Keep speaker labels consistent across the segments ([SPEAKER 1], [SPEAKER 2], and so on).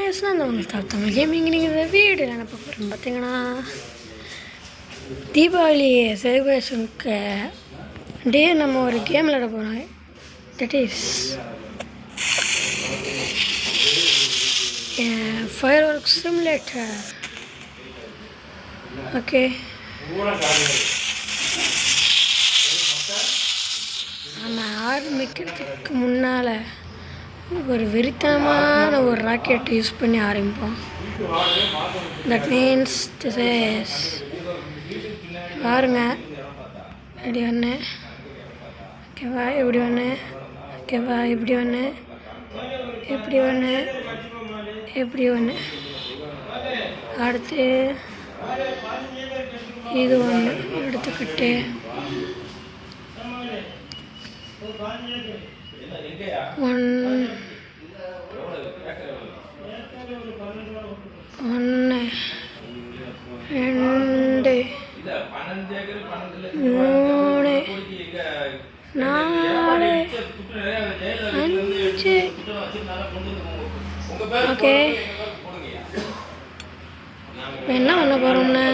[SPEAKER 1] Guys, நான் தான் உங்களுக்கு தமிழ் கேமிங். நீங்கள் இந்த வீடியோவில் என்ன பார்க்க போகிறோம் பார்த்தீங்கன்னா, தீபாவளி செலிப்ரேஷனுக்கு டே நம்ம ஒரு கேம் விளையாட போகிறோம். That is fire work simulator. Okay, நம்ம ஆரம்பிக்கிறதுக்கு முன்னால் ஒரு வெறித்தனமான ஒரு ராக்கெட் யூஸ் பண்ணி ஆரம்பிப்போம். தட் மீன்ஸ் திஸ் இஸ் பாருங்க, இப்படி ஒன்று, ஓகேவா, இப்படி ஒன்று, ஓகேவா, இப்படி ஒன்று, இப்படி ஒன்று, இப்படி ஒன்று, அடுத்து இது ஒன்று எடுத்துக்கிட்டு ஒன்று, ரெண்டு, மூணு, நாலு, அஞ்சு. ஓகே, என்ன பண்ண போகிறோம்னா,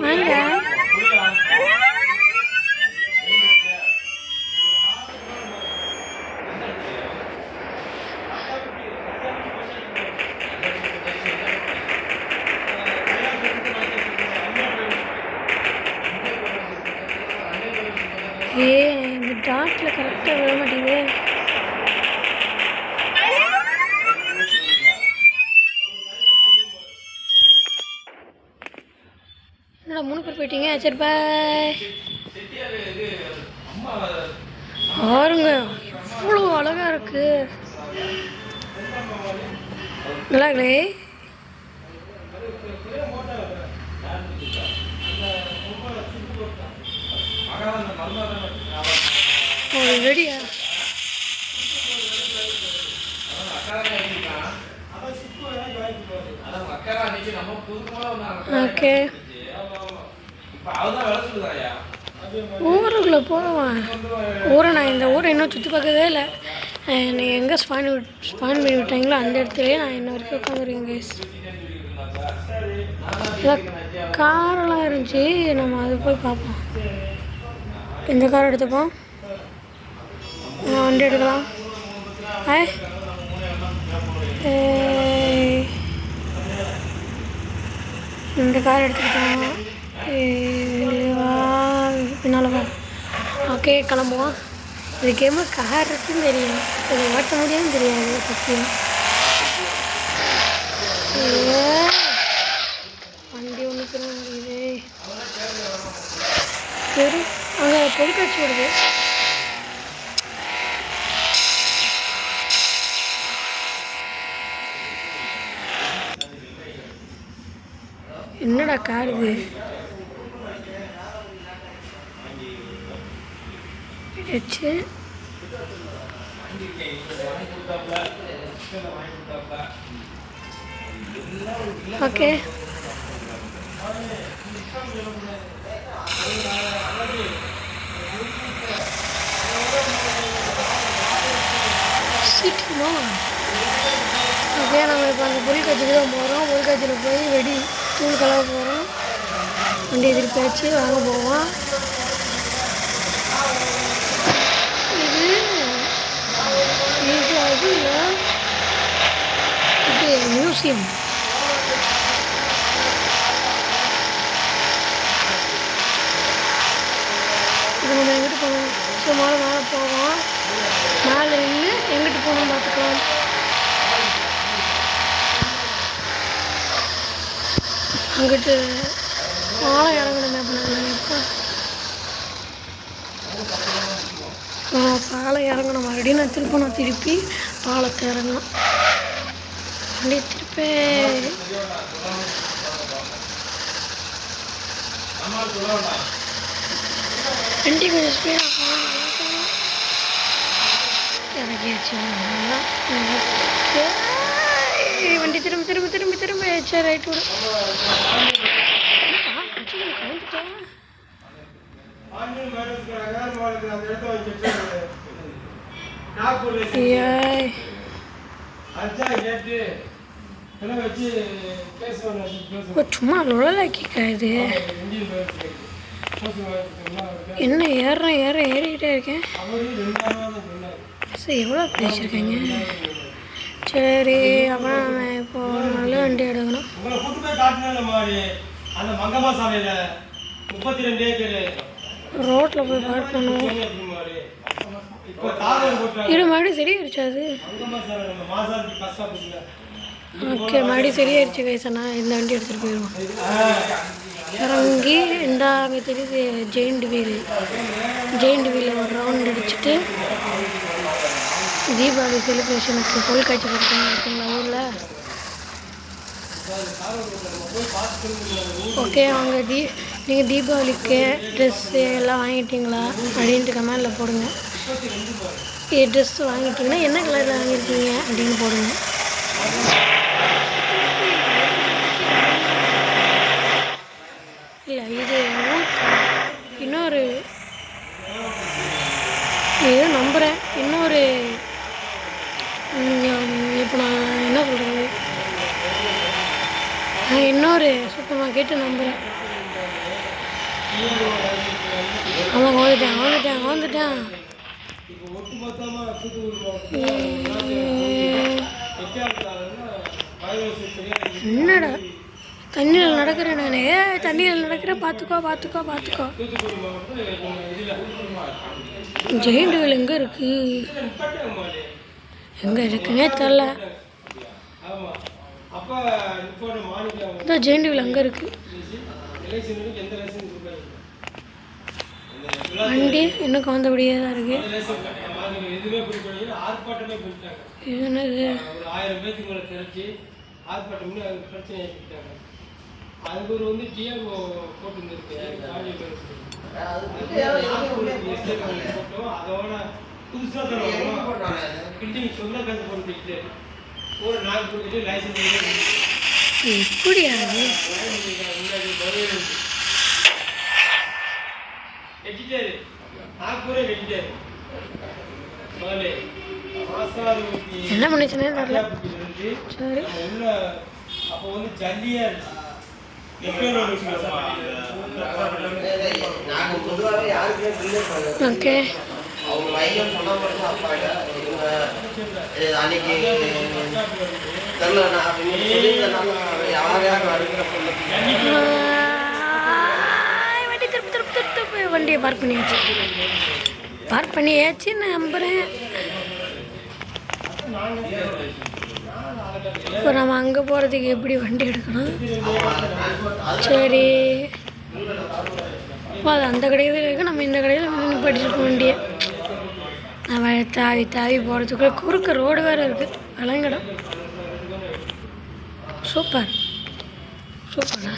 [SPEAKER 1] வாங்க இந்த டாட்டில் கரெக்டாக விட மாட்டேங்குது. என்னடா 3 பேர் போயிட்டீங்க? சரி, பாய். பாருங்க, எவ்வளோ அழகாக இருக்கு. நல்லாங்களே. ரெடியா? ஓகே, ஊருக்குள்ளே போவேன். நான் இந்த ஊரை இன்னும் சுற்றி பார்க்கவே இல்லை. நீங்கள் எங்கே ஸ்பான் பண்ணி விட்டாங்களோ அந்த இடத்துலையே நான் இன்ன வரைக்கும் உட்காந்துருக்கேன் கைஸ். காரெல்லாம் இருந்துச்சு, நம்ம அது போய் பார்ப்போம். இந்த கார் எடுத்துப்போம், வண்டி எடுக்கலாம். இந்த கார் எடுத்துக்கிட்டோம். பின்னால் வா. ஓகே, கிளம்புவோம். இந்த கேமு கார் இருக்குன்னு தெரியும், இதை ஓட்ட முடியாதுன்னு தெரியாது. பற்றியும் வண்டி ஒன்று திரும்ப முடியுது. சரி, அங்கே பொருட்காட்சி வருது. என்னடா கார் இது? வச்சு ஓகே, ஓகே. நம்ம இப்போ அந்த பொருட்காட்சிக்கு தான் போகிறோம். பொருட்காட்சியில் போய் வெடி தூள் கலவ போகிறோம். வண்டி திருப்பி வச்சு வாங்க போவோம். இது மியூசியம். இது நம்ம எங்கிட்டு போகணும்? ஸோ மேலே போவோம். மேலே நின்று எங்கிட்டு போகணும் பார்த்துக்கலாம். அங்கிட்டு பாலம் இறங்கணுமே அப்படின்னா பாலம் இறங்கணும். மறுபடியும் நான் திருப்பி பாலத்தை இறங்கணும். வண்டி திருப்பி வண்டி கொஞ்சம் ஸ்பீடாக இறங்கியாச்சு. வண்டி திரும்ப சரி, ரைட் விடு. கலந்துட்டேன். சும்மா நுழலாக்கிக்கா இது. என்ன ஏறிக்கிட்டே இருக்கேன். சரி எவ்வளோ பேசியிருக்கேங்க. சரி அப்புறம் நம்ம இப்போ நல்ல வண்டி எடுக்கணும். ரோட்டில் போய் பார்க் பண்ணுவோம். இரு மறுபடியும் சரியாயிருச்சு அது. ஓகே மறுபடியும் சரியாயிருச்சு கைசண்ணா. இந்த வண்டி எடுத்துகிட்டு போயிடுவோம். இறங்கி இந்த அங்கே தெரியுது ஜெயிண்ட் வீல் ஒரு ரவுண்ட் அடிச்சுட்டு தீபாவளி செலிப்ரேஷனுக்கு பொருட்காட்சி போட்டுருக்காங்க பார்த்தீங்களா ஊரில். ஓகே அவங்க நீங்கள் தீபாவளிக்கு ட்ரெஸ்ஸு எல்லாம் வாங்கிட்டீங்களா அப்படின்ட்டு கமெண்டில் போடுங்க. ட்ரெஸ் வாங்கிட்டீங்கன்னா என்ன கலரில் வாங்கியிருக்கீங்க அப்படின்னு போடுங்க. இல்லை இது இன்னொரு இது நம்புகிறேன். இன்னொரு இப்போ நான் என்ன சொல்கிறது, இன்னொரு சூப்பர் மார்க்கெட்டு நம்புகிறேன். அவன் வந்துட்டான். என்னடா தண்ணியில் நடக்கிறேன் நான். தண்ணியில் நடக்கிறேன். பார்த்துக்கோ. ஜெயிண்ட் வீல் எங்கே இருக்குன்னே தெரில. இந்த ஜெயிண்ட் வீல் அங்கே இருக்குது. வண்டி இன்னும் கவுந்தபடியே தான் இருக்குது. இது என்னது? இப்படியா என்ன பண்ணுச்சுன்னே தெரியல. சரி ஓகே வண்டியை பார்க் பண்ணியாச்சு நம்புகிறேன். இப்போ நம்ம அங்கே போகிறதுக்கு எப்படி வண்டி எடுக்கணும்? சரி அது அந்த கடையில் இருக்கு. நம்ம இந்த கடையில் படிச்சிருக்கோம் வண்டியை. நம்ம தாவி போகிறதுக்குள்ள குறுக்க ரோடு வேறு இருக்குது. அலங்கடம் சூப்பர்ண்ணா.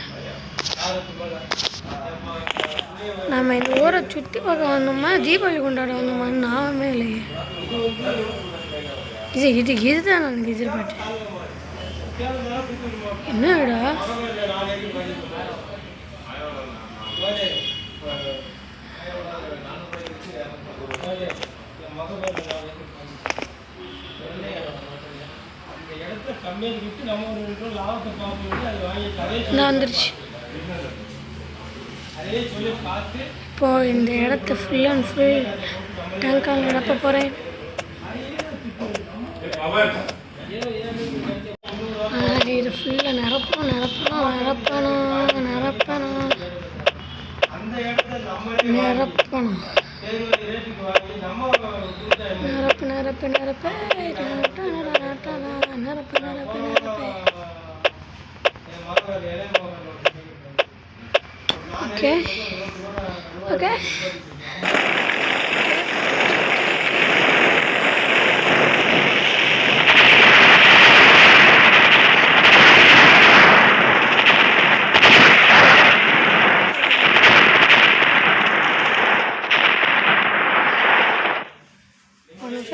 [SPEAKER 1] நம்ம இந்த ஊரை சுற்றி பார்க்க வந்தோமா தீபாவளி கொண்டாட வந்தோமான்னு நாமே இல்லையே. இதுதான் நான் எதிர்பார்த்தேன். என்னடா நான் வந்துருச்சு. இப்போ இந்த இடத்த ஃபுல் அண்ட் ஃபுல் டேங்கால் நிரப்ப போகிறேன். இது ஃபுல்லாக நிரப்பணும். ஓகே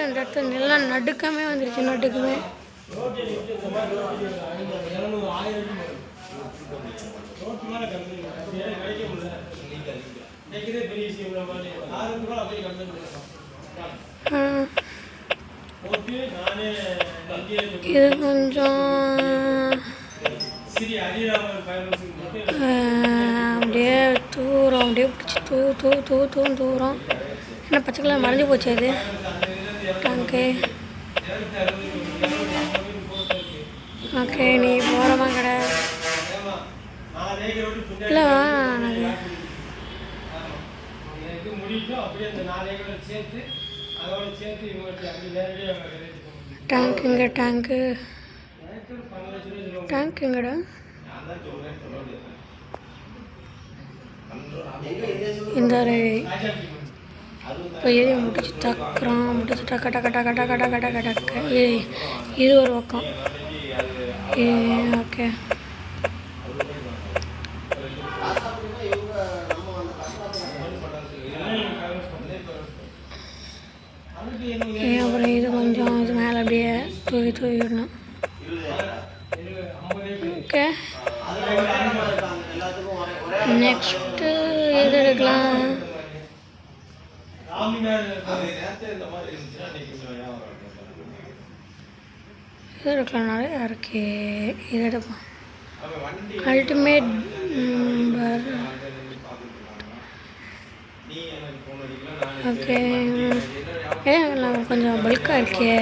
[SPEAKER 1] இந்த இடத்துல எல்லாம் நடுக்கமே வந்துருச்சு. நடுக்கமே இது கொஞ்சம் அப்படியே தூரம் அப்படியே பிடிச்சி தூரம் என்ன பச்சை கலர் மறைஞ்சி போச்சு அது டேங்க்கு. ஓகே நீ போகிறமா கடை இல்லை டேங்க்குங்க டேங்க்குங்கடா இந்த இப்போ ஏரியா முடிச்சு டக்கு டக்கு இது ஒரு பக்கம். ஓகே அப்புறம் இது கொஞ்சம் இது மேலே அப்படியே தூவி விடணும். ஓகே நெக்ஸ்ட்டு எது எடுக்கலாம்? இது எடுக்கலாம், நிறையா இருக்கு. இது எடுப்போம். அல்டிமேட் ஓகே நான் கொஞ்சம் பல்காக இருக்கே.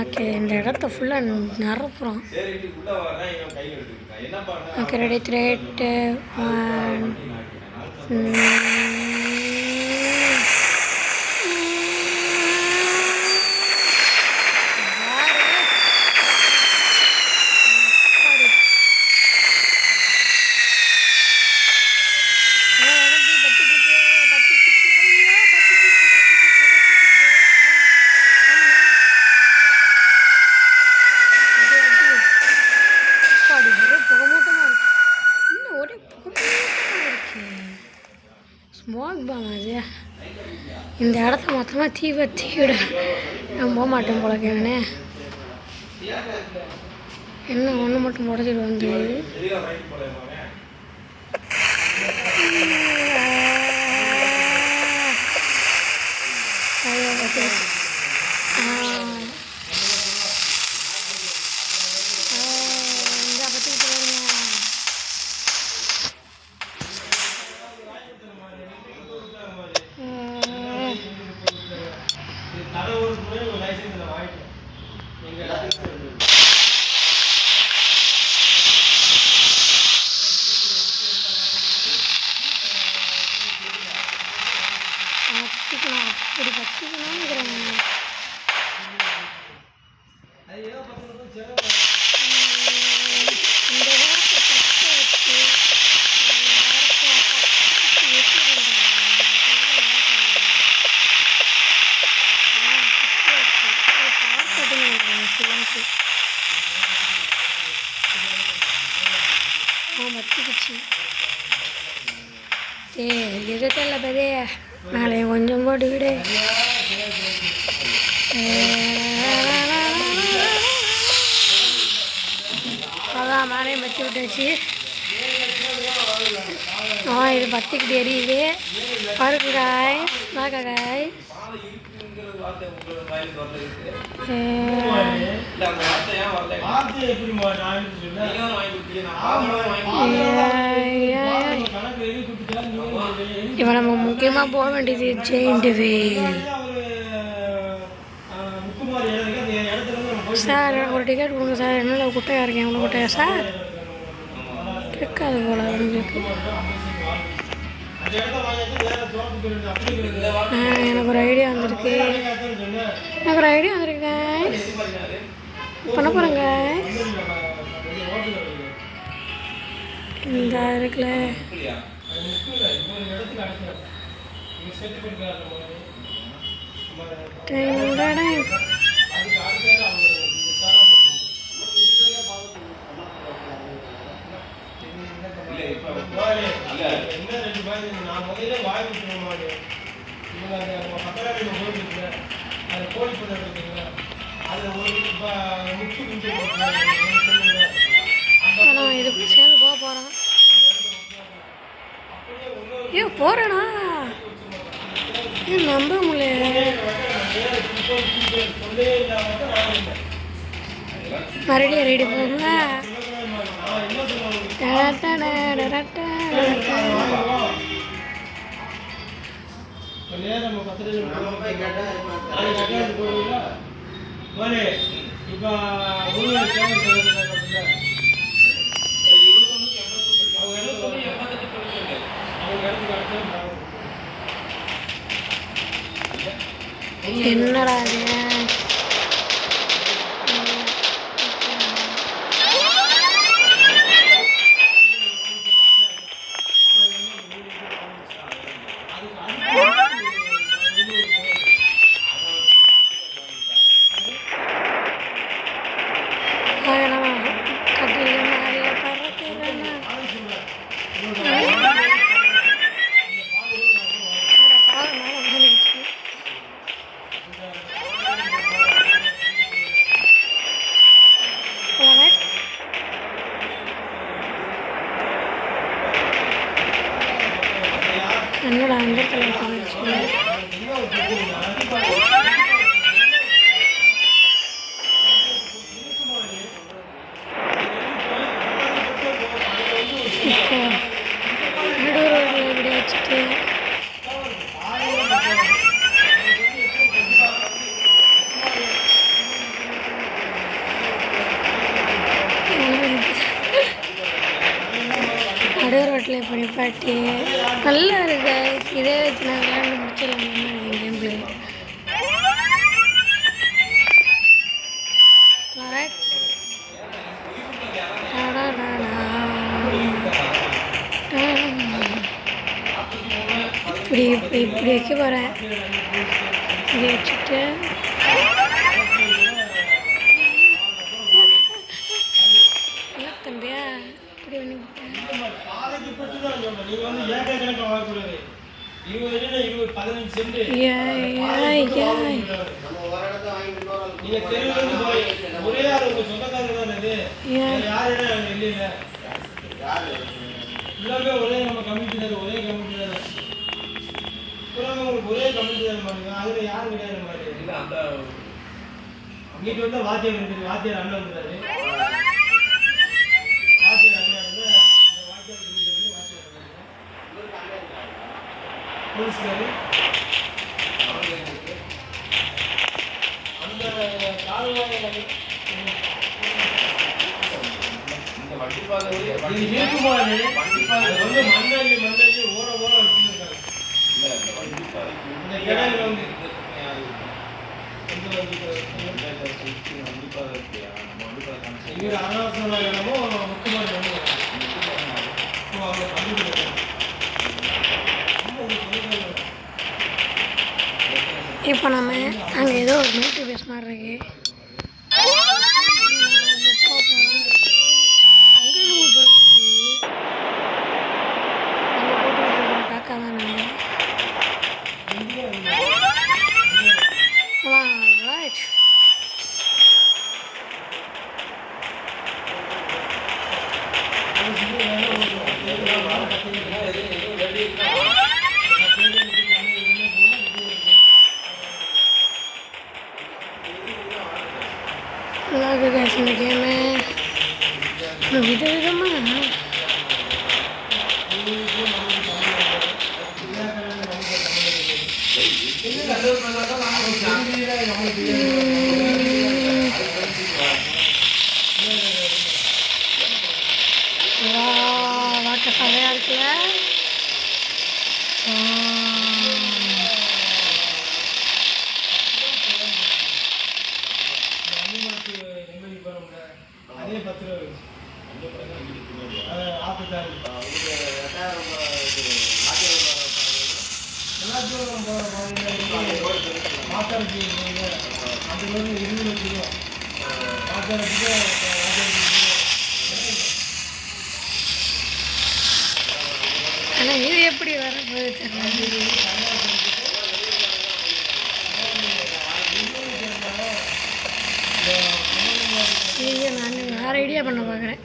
[SPEAKER 1] ஓகே இந்த இடத்த ஃபுல்லாக நிரப்புறோம். ஓகே ரெடி 3 1 ஸ்மோக் பாம் அது. இந்த இடத்த மொத்தமாக தீவிட நான் போக மாட்டேன் போல கேனே. என்ன ஒன்று மட்டும் உடச்சிட்டு வந்து அப்படி பச்சிக்கணுங்கிறேன். இந்த வாரத்தை பச்சை வச்சு வச்சுக்கிச்சு. எது தெரியல பெரிய நாளைய கொஞ்சம் போட்டு விடு. அதான் மேலேயும் பற்றி விட்டாச்சு. இது பத்திக்கிட்டு எரியுது பாருங்க காய் பார்க்க காய். இப்போ நம்ம முக்கியமாக போக வேண்டியது ஜெயிண்ட் வீல். சார் எனக்கு ஒரு டிக்கெட் கொடுங்க சார். என்னென்ன குட்டையாக இருக்கேன் எவ்வளோ குட்டையா சார் கேட்காது போல உங்களுக்கு. எனக்கு ஒரு ஐடியா வந்திருக்கு. பண்ண போகிறேங்க. இந்த இருக்குல்ல நான் இதுக்கு சேர்ந்து போக போகிறேன். போகிறேண்ணா நம்ப முடியல. மறுபடியும் ரெடி போகுங்களா? என்னடா அது? என்னடா அந்த இப்படி வச்சுட்டு நடுவர் ரோட்டில் இப்போ நிப்பாட்டி நல்லா இருக்கு. இதே வச்சு நான் விளையாண்டு முடிச்சிடலாம் கேம் பிளே. இப்படி வைக்க போகிறேன். இப்படி வச்சுட்டு தம்பியா இப்படி பண்ணி
[SPEAKER 2] ஒரே நம்ம கமிட்டி தான், ஒரே கமிட்டி தான். உங்களுக்கு ஒரே கமிட்டி தான் பாருங்க. அதுல யாரும் கிடையாது மாதிரி. இல்ல அந்த அங்கிட்டு வந்து வாத்தியார் இருக்கு, வாத்தியார் அண்ணன் வந்துறாரு. வாத்தியார் அண்ணன் வந்து இந்த வாத்தியார் வீட்டுல வந்து வாத்தியார் வந்தாரு. போலீஸ்காரு அந்த கால்வாயில இந்த வண்டிப்பாதை இருக்குமானே வண்டிப்பாதை வந்து மண்ணள்ளி ஓர வச்சிருக்காங்க. இல்ல இந்த வண்டிப்பாதை இந்த இடையில வந்து இந்த வண்டிப்பாதை இவர் அனாவசியமான இடமோ முக்கியமான இடமோ
[SPEAKER 1] இப்போ நம்ம அங்கே ஏதோ ஒரு மிலிட்ரி பேஸ் மாதிரி இருக்கு. காக்கா தான் ரைட். நல்லா இருக்கு இந்த கேமு. விதவிதமாக வாட்ட சதையாக இருக்குல்ல.
[SPEAKER 2] அதே 10 ரூபா ஆத்துக்காரு எல்லாத்தையும் மாத்தாருக்கு அந்த மாதிரி 20 லட்சம் ரூபா மாத்தாருக்கு.
[SPEAKER 1] ஆனால் இது எப்படி வர போகுது தெரியல. ஐயோ நான் வேறு ஐடியா பண்ண பார்க்குறேன்.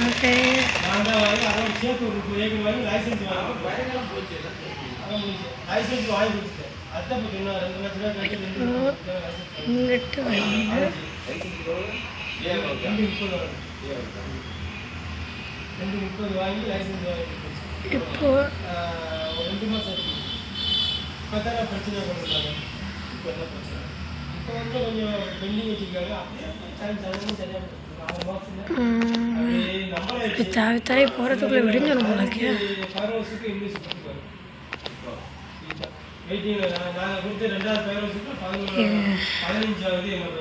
[SPEAKER 2] ஓகே சேர்த்து லைசன்ஸ் லைசன்ஸ் வாங்கி கொடுத்துட்டேன். அத்தை பற்றி இன்னும் 2 லட்ச ரூபா கட்டி
[SPEAKER 1] இங்கிட்டு வந்து
[SPEAKER 2] ரெண்டு 30 வாங்கி லைசன்ஸ் வாங்கி
[SPEAKER 1] இப்போ
[SPEAKER 2] ஒரு 2 மாதம் இருக்கு. இப்போ தான் பிரச்சனை கொடுத்துருக்காங்க. இப்போ என்ன பிரச்சனை? இப்போ வந்து கொஞ்சம் பெண்டிங் வச்சுருக்காங்க. அப்படியே டைம் சரியாக 6 மாதம்
[SPEAKER 1] தாவி தாவி போகிறதுக்குள்ளே விடிஞ்சிடும் போலக்கு.
[SPEAKER 2] 10 வருஷத்துக்கு இங்கிலீஷ் கொடுத்துருக்காரு. வெயிட்டிங் நாங்கள் கொடுத்த 2வது 10 வருஷத்துக்கு 15ஆவது என்னோட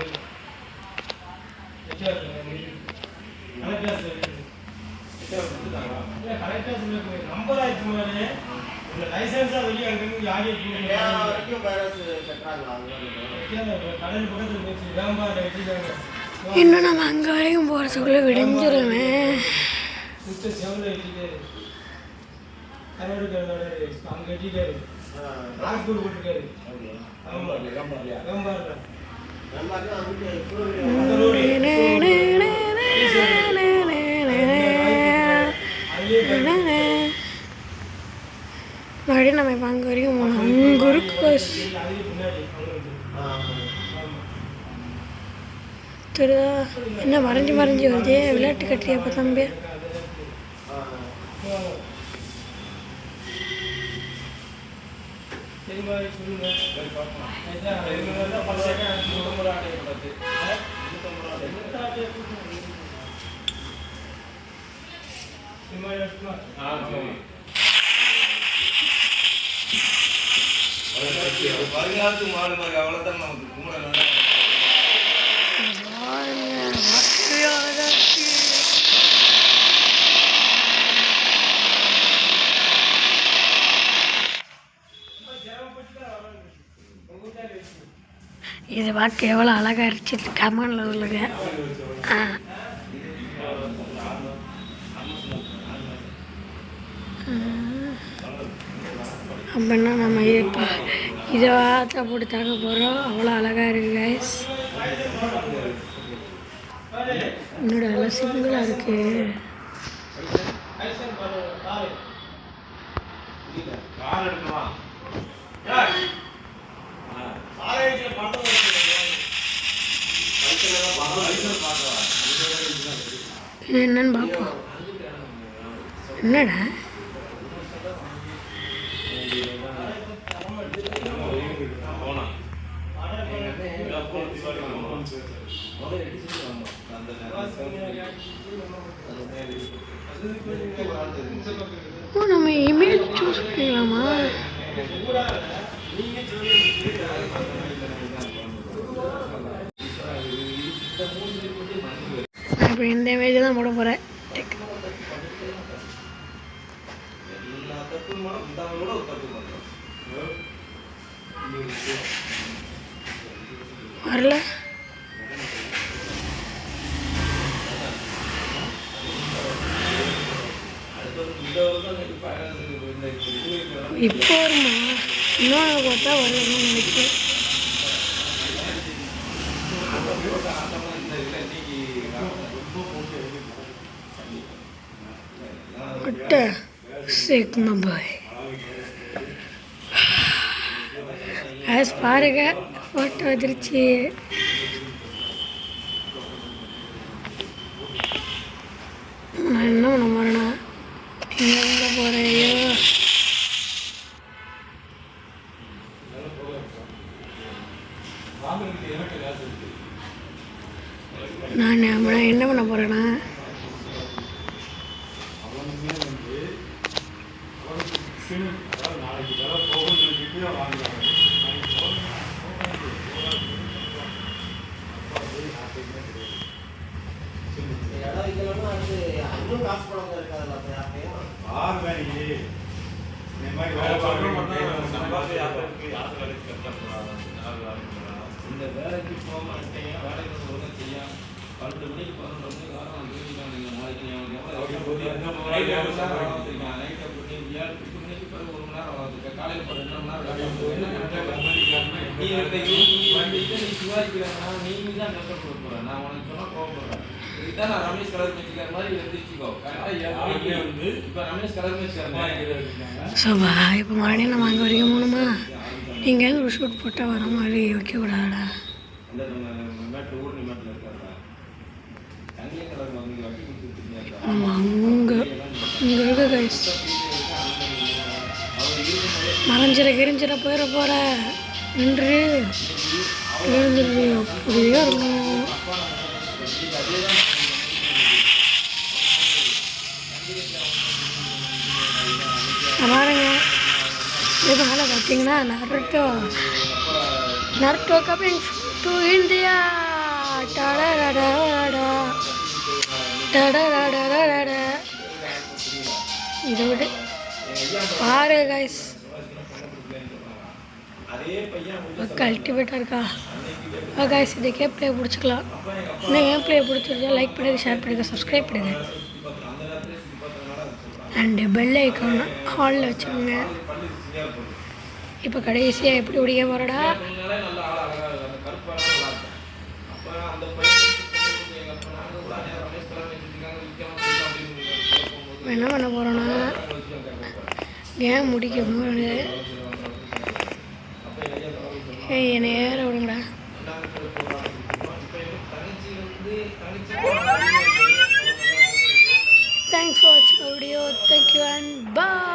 [SPEAKER 2] கலெக்டர்ஸ் நம்பர் ஆயிடுச்சு மாதிரி லைசன்ஸாக வெளியே அங்கே ஆடியோ கடல் பக்கத்தில் போச்சு வேம்பாறை வச்சுருக்காங்க.
[SPEAKER 1] இன்னும் நம்ம அங்கே வரைக்கும் போகிறதுக்குள்ளே விடிஞ்சிருமே.
[SPEAKER 2] செவலில் வச்சுட்டாரு கரோடு அங்கே வச்சுட்டாரு நாக்பூர் போட்டுருக்காரு.
[SPEAKER 1] மறுபடியும் நம்ம இப்போ அங்கே வரைக்கும் போகணும். அங்கே இருக்கு பஸ் தெரியுதா? என்ன மறைஞ்சு மறைஞ்சு வருது. விளையாட்டு கட்டியா இப்போ தம்பி?
[SPEAKER 3] வருங்காலத்து மாடு மாதிரி அவ்வளோதான் நமக்கு கும்பிட
[SPEAKER 1] இது பார்க்க எவ்வளோ அழகாக இருந்துச்சு. கமெண்டில் சொல்லுங்க. அப்படின்னா நம்ம இப்போ இதை வார்த்தை போட்டு தாக்க போகிறோம். அவ்வளோ அழகாக இருக்குது கைஸ். என்னோட எல்லாம் சிம்பிளாக இருக்குது. இது என்னன்னு பார்ப்போம். என்னடா ஓ, நம்ம இமேஜ் சூஸ் பண்ணிக்கலாமா? இப்போ இந்த இமேஜ் தான் போட போகிறேன். வரல இப்போ வருமா? இன்னொன்று பார்த்தா வரலன்னு நினைக்கிறேன். சிக்மா பாய் பாருங்க ஃபோட்டோ வந்துருச்சு. நான் என்ன பண்ண போறேன்னா எங்கே போகிறேயோ நான் என்ன பண்ண போகிறேன்னா
[SPEAKER 3] இந்த வேலைக்கு போக மாட்டேன். வேலைக்கு ஒழுங்காக செய்ய 12 மணிக்கு 11 மணிக்கு வாரம் வந்துருக்காங்க. நாளைக்கு நைட்டை போட்டு 7 மணிக்கு பிறகு 1 மணி நேரம் ஆகுது. காலையில் 2 மணி நேரம் நீ சிவாஜிக்கிறாங்கன்னா நீங்க தான் கஷ்டப்பட போகிறேன். நான் உனக்கு சொன்னால் கோவப்படுறேன். இதுதான் நான் ரமேஷ் கலர் மேட்ச்கார மாதிரி எழுதிச்சுக்கோ. கரெக்டாக வந்து இப்போ ரமேஷ் கலர் மேட்ச்கார
[SPEAKER 1] ஸோ இப்போ மறுபடியும் நம்ம அங்கே வரைக்கும் போகணுமா? நீங்கள் ஒரு ஷூட் போட்டால் வர மாதிரி வைக்கக்கூடாதா?
[SPEAKER 3] அந்த மேட்டு ஊர்னி மேட்டில் இருக்காங்க தனிய கலர் வந்து வட்டி கொடுத்துருக்கீங்க.
[SPEAKER 1] நம்ம அங்கே இருக்க கைஸ் கிரிஞ்சிட போயிட போகிற நின்று எழுந்துருது. அப்படியே இருக்கணும். பாருங்க இதனால பார்த்தீங்கன்னா நருட்டோ கமிங் டு இந்தியா. இதோட பாருங்க கைஸ் அல்டிமேட்டாக இருக்கா கைஸ். இந்த கேம் பிளே பிடிச்சிக்கலாம். இந்த கேம் பிளே பிடிச்சிருந்தா லைக் பண்ணுங்கள், ஷேர் பண்ணுங்கள், சப்ஸ்கிரைப் பண்ணுங்கள். அண்டு பெல் ஐக்கான் ஹாலில் வச்சுருங்க. இப்போ கடைசியாக எப்படி பிடிக்க போகிறடா? என்ன பண்ண போகிறோன்னா கேம் முடிக்கும் போது என்னை ஏற விடுங்கடா. Thanks for watching our video. Thank you and bye.